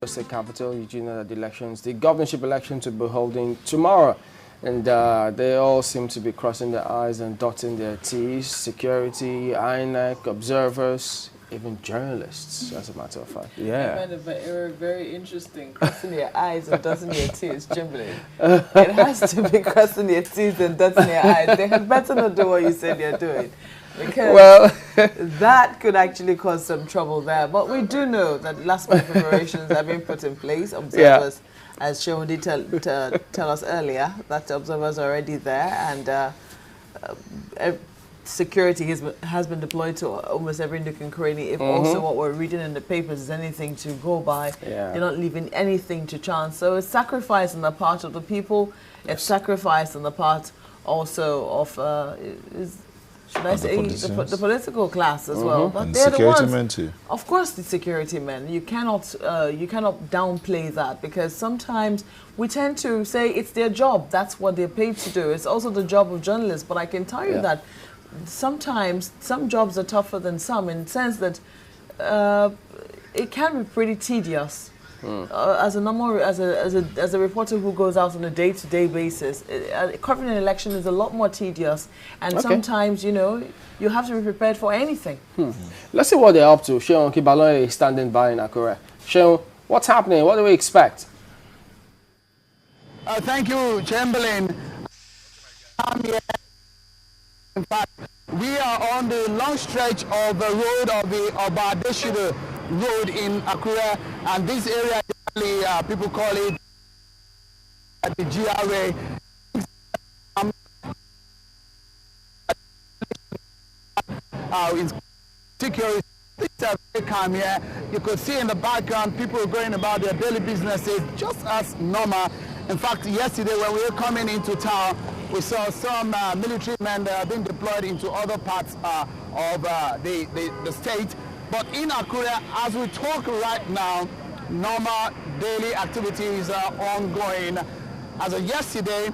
State capital. You know that the governorship elections will be holding tomorrow, and they all seem to be crossing their I's and dotting their T's. Security, INEC, observers, even journalists, as a matter of fact. Yeah. I find it very interesting. Crossing your I's and dotting your T's, Jimbley. It has to be crossing your T's and dotting your I's. They had better not do what you said they're doing. Because that could actually cause some trouble there. But we do know that last-minute preparations have been put in place. Observers, as Seun did tell us earlier, that observers are already there, and security has been deployed to almost every nook and cranny. If also what we're reading in the papers is anything to go by, they're not leaving anything to chance. So it's sacrifice on the part of the people. It's sacrifice on the part also of should I say the political class as well? But and they're security the ones, men too. Of course, the security men. You cannot downplay that, because sometimes we tend to say it's their job. That's what they're paid to do. It's also the job of journalists. But I can tell you that sometimes some jobs are tougher than some, in the sense that it can be pretty tedious. As a reporter who goes out on a day-to-day basis, covering an election is a lot more tedious, and sometimes, you know, you have to be prepared for anything. Let's see what they're up to. Seun Okinbaloye is standing by in Akure. Seun, what's happening? What do we expect? Thank you, Chamberlain. In fact, we are on the long stretch of the road of the Obadeshido Road in Akure, and this area, people call it the GRA. In security, things are very calm here. You could see in the background people going about their daily businesses just as normal. In fact, yesterday when we were coming into town, we saw some military men that have been deployed into other parts of the state. But in Akure, as we talk right now, normal daily activities are ongoing. As of yesterday,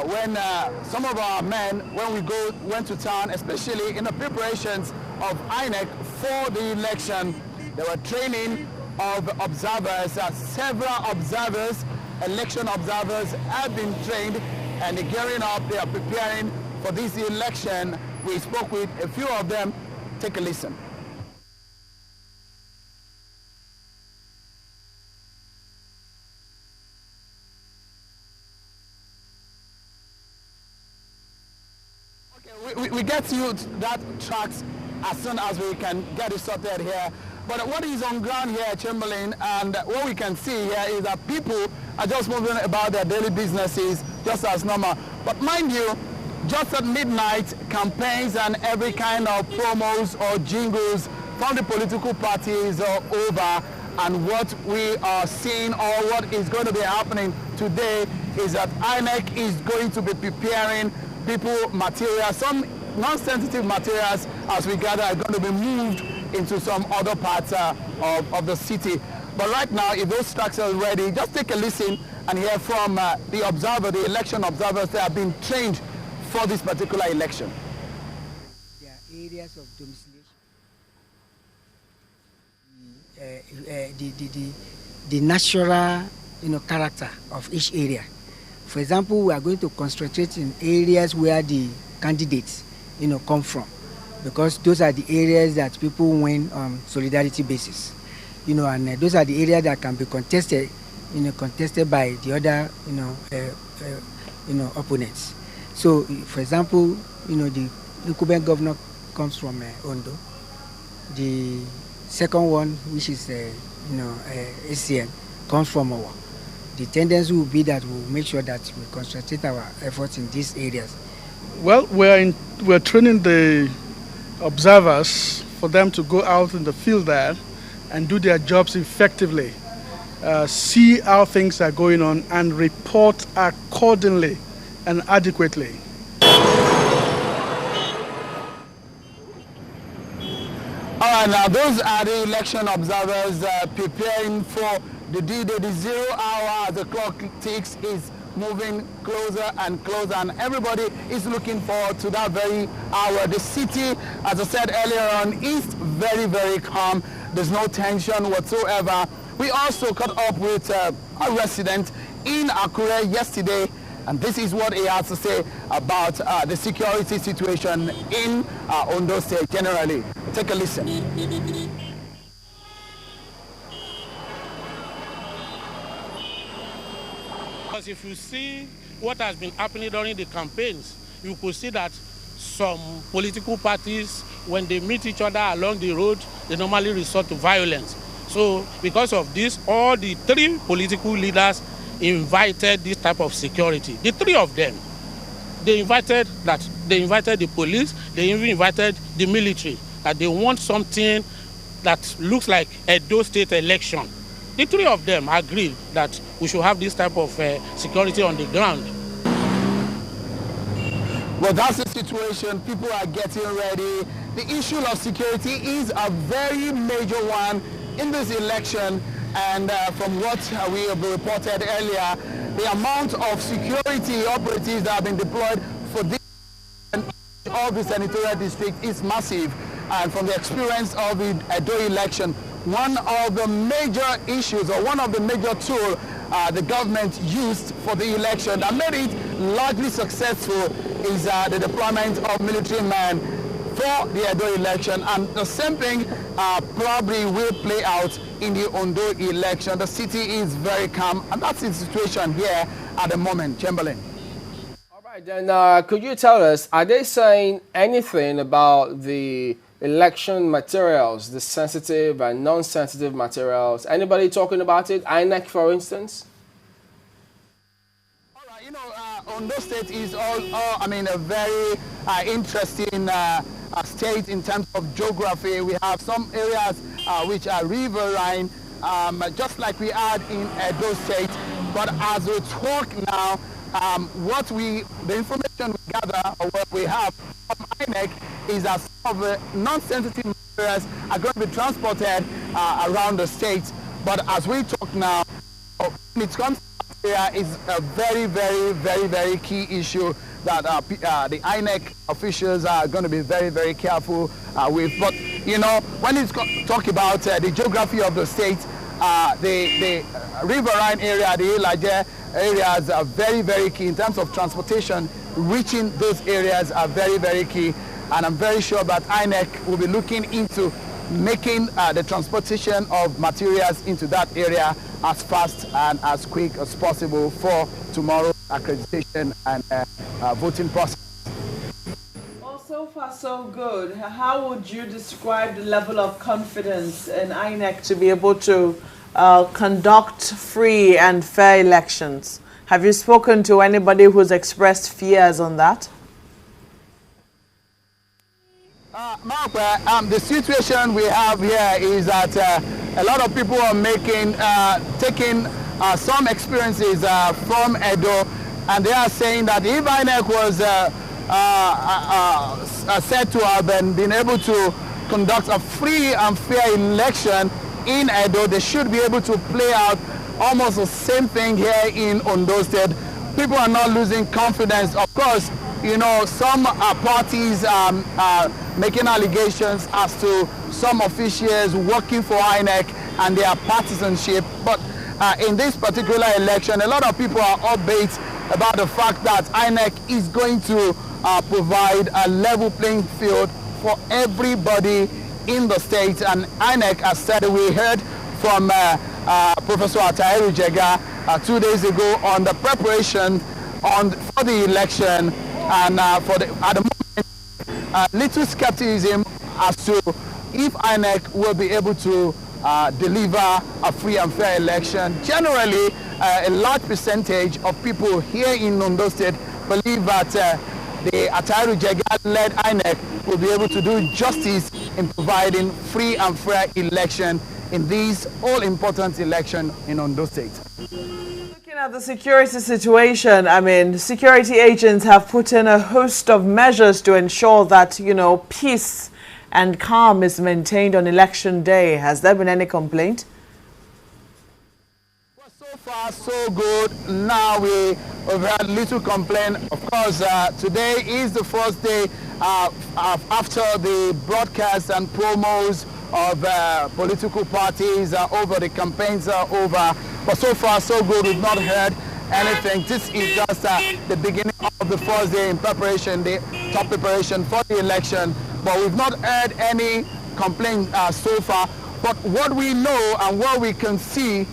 when some of our men, when we went to town, especially in the preparations of INEC for the election, there were training of observers. Several observers, election observers, have been trained, and they're gearing up. They are preparing for this election. We spoke with a few of them. Take a listen. We get you that tracks as soon as we can get it sorted here. But what is on ground here, Chamberlain, and what we can see here is that people are just moving about their daily businesses just as normal. But mind you, just at midnight, campaigns and every kind of promos or jingles from the political parties are over. And what we are seeing, or what is going to be happening today, is that INEC is going to be preparing people materials, some non-sensitive materials, as we gather, are going to be moved into some other parts of the city. But right now, if those tracks are ready, just take a listen and hear from the observer, the election observers that have been trained for this particular election. There are areas of domiciliation. The natural, character of each area. For example, we are going to concentrate in areas where the candidates, come from, because those are the areas that people win on solidarity basis, and those are the areas that can be contested, contested by the other, opponents. So, for example, the incumbent governor comes from Ondo. The second one, which is, ACN, comes from Owa. The tendency will be that we'll make sure that we concentrate our efforts in these areas. Well, we're training the observers for them to go out in the field there and do their jobs effectively, see how things are going on, and report accordingly and adequately. All right, now those are the election observers preparing for the D-Day. The 0 hour as the clock ticks is moving closer and closer, and everybody is looking forward to that very hour. The city, as I said earlier on, is very, very calm. There's no tension whatsoever. We also caught up with a resident in Akure yesterday, and this is what he has to say about the security situation in Ondo State generally. Take a listen. Because if you see what has been happening during the campaigns, you could see that some political parties, when they meet each other along the road, they normally resort to violence. So because of this, all the three political leaders invited this type of security. The three of them, they invited the police, they even invited the military, that they want something that looks like a Edo State election. The three of them agreed that we should have this type of security on the ground. Well, that's the situation. People are getting ready. The issue of security is a very major one in this election. And from what we have reported earlier, the amount of security operatives that have been deployed for this and all the senatorial district is massive. And from the experience of the Edo election, one of the major issues or one of the major tools the government used for the election that made it largely successful is the deployment of military men for the Edo election, and the same thing probably will play out in the Ondo election. The city is very calm, and that's the situation here at the moment. Chamberlain. All right, then could you tell us, are they saying anything about the election materials, the sensitive and non-sensitive materials? Anybody talking about it? INEC, for instance? All right, you know, Ondo State is a very interesting state in terms of geography. We have some areas which are riverine, just like we had in Edo State. But as we talk now, the information we gather or what we have from INEC is that some of the non-sensitive materials are going to be transported around the state. But as we talk now, when it comes to area, is a very, very, very, very key issue that the INEC officials are going to be very, very careful with. But, you know, when it's talk about the geography of the state, the riverine area, the Ilaje areas are very, very key in terms of transportation. Reaching those areas are very, very key. And I'm very sure that INEC will be looking into making the transportation of materials into that area as fast and as quick as possible for tomorrow's accreditation and voting process. Well, so far so good. How would you describe the level of confidence in INEC to be able to conduct free and fair elections? Have you spoken to anybody who's expressed fears on that? Mark, the situation we have here is that a lot of people are taking some experiences from Edo, and they are saying that if INEC was said to have been able to conduct a free and fair election in Edo, they should be able to play out almost the same thing here in Ondo State. People are not losing confidence. Of course, you know, some parties making allegations as to some officials working for INEC and their partisanship. But in this particular election, a lot of people are upbeat about the fact that INEC is going to provide a level playing field for everybody in the state. And INEC has said, we heard from Professor Atahiru Jega 2 days ago on the preparation for the election, and at the moment, little skepticism as to if INEC will be able to deliver a free and fair election. Generally, a large percentage of people here in Ondo State believe that the Atahiru Jega-led INEC will be able to do justice in providing free and fair election in this all-important election in Ondo State. Looking at the security situation, I mean, security agents have put in a host of measures to ensure that, you know, peace and calm is maintained on election day. Has there been any complaint? Well, so far, so good. Now we've had little complaint. Of course, today is the first day after the broadcast and promos of political parties over the campaigns over. But so far, so good. We've not heard anything. This is just the beginning of the first day in preparation, the top preparation for the election. But we've not heard any complaint so far. But what we know and what we can see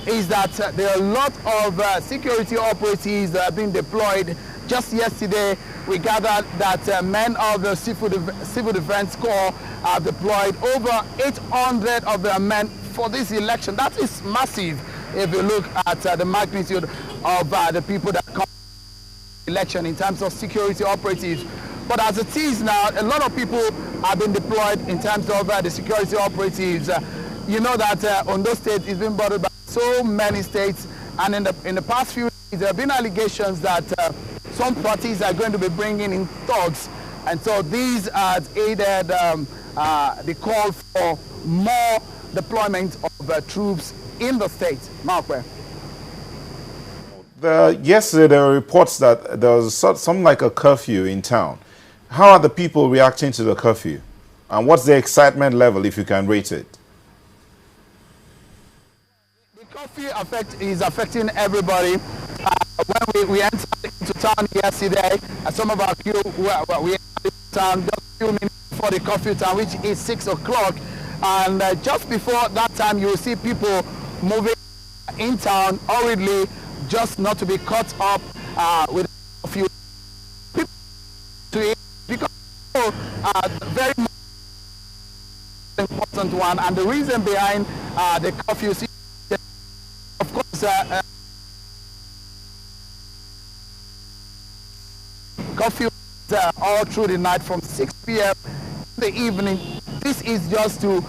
is that there are a lot of security operatives that have been deployed. Just yesterday, we gathered that men of the Civil Defense Corps have deployed over 800 of their men for this election. That is massive if you look at the magnitude of the people that come to the election in terms of security operatives. But as it is now, a lot of people have been deployed in terms of the security operatives. You know that Ondo State is being bothered by so many states, and in the past few days, there have been allegations that some parties are going to be bringing in thugs, and so these have aided the call for more deployment of troops in the state. Markwell. Yesterday, there were reports that there was something like a curfew in town. How are the people reacting to the curfew? And what's the excitement level, if you can rate it? The curfew is affecting everybody. When we entered into town yesterday, some of our crew, we entered town just a few minutes before the curfew time, which is 6 o'clock. And just before that time, you will see people moving in town hurriedly, just not to be caught up with a few people to it, because very important one. And the reason behind the curfew, of course, curfew all through the night from 6 p.m. in the evening. This is just to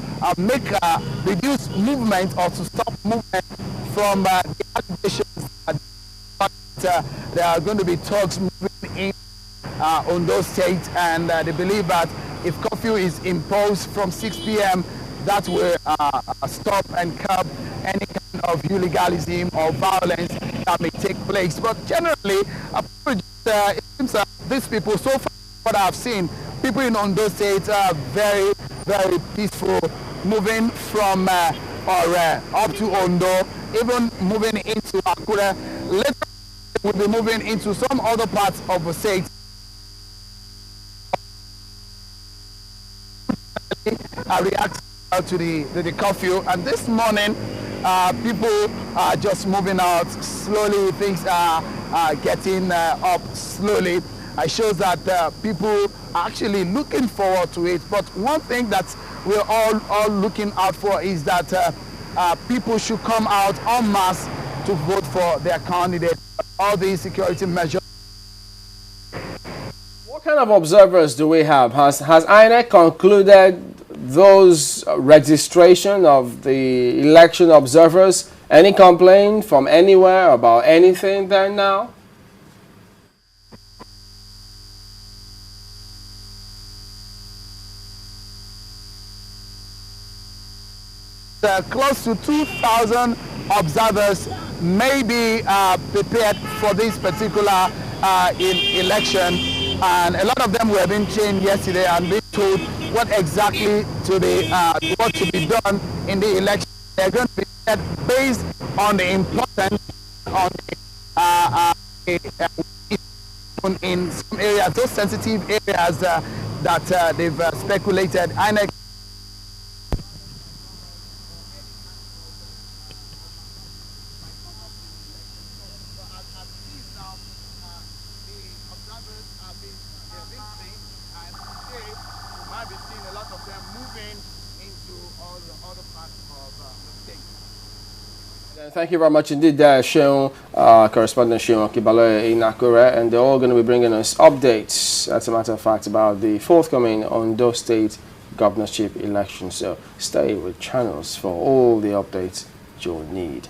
reduce movement or to stop movement from the allegations that there are going to be thugs moving in Ondo State, and they believe that if curfew is imposed from 6 p.m., that will stop and curb any kind of illegalism or violence that may take place. But generally, it seems that these people, so far what I've seen, people in Ondo State are very, very peaceful, moving from up to Ondo, even moving into Akure. Later, we'll be moving into some other parts of the state. React to the curfew, and this morning people are just moving out slowly. Things are getting up slowly. It shows that people are actually looking forward to it. But one thing that we're all looking out for is that people should come out en masse to vote for their candidate. All these security measures. What kind of observers do we have? Has INEC concluded those registration of the election observers? Any complaint from anywhere about anything there now? Close to 2,000 observers may be prepared for this particular election, and a lot of them were being trained yesterday and being told what exactly what should be done in the election. They're going to be set based on the importance in some areas, those sensitive areas that they've speculated. INEC Thank you very much indeed, Seun, correspondent Seun Okinbaloye in Akure, and they're all going to be bringing us updates, as a matter of fact, about the forthcoming Ondo State governorship election. So stay with channels for all the updates you'll need.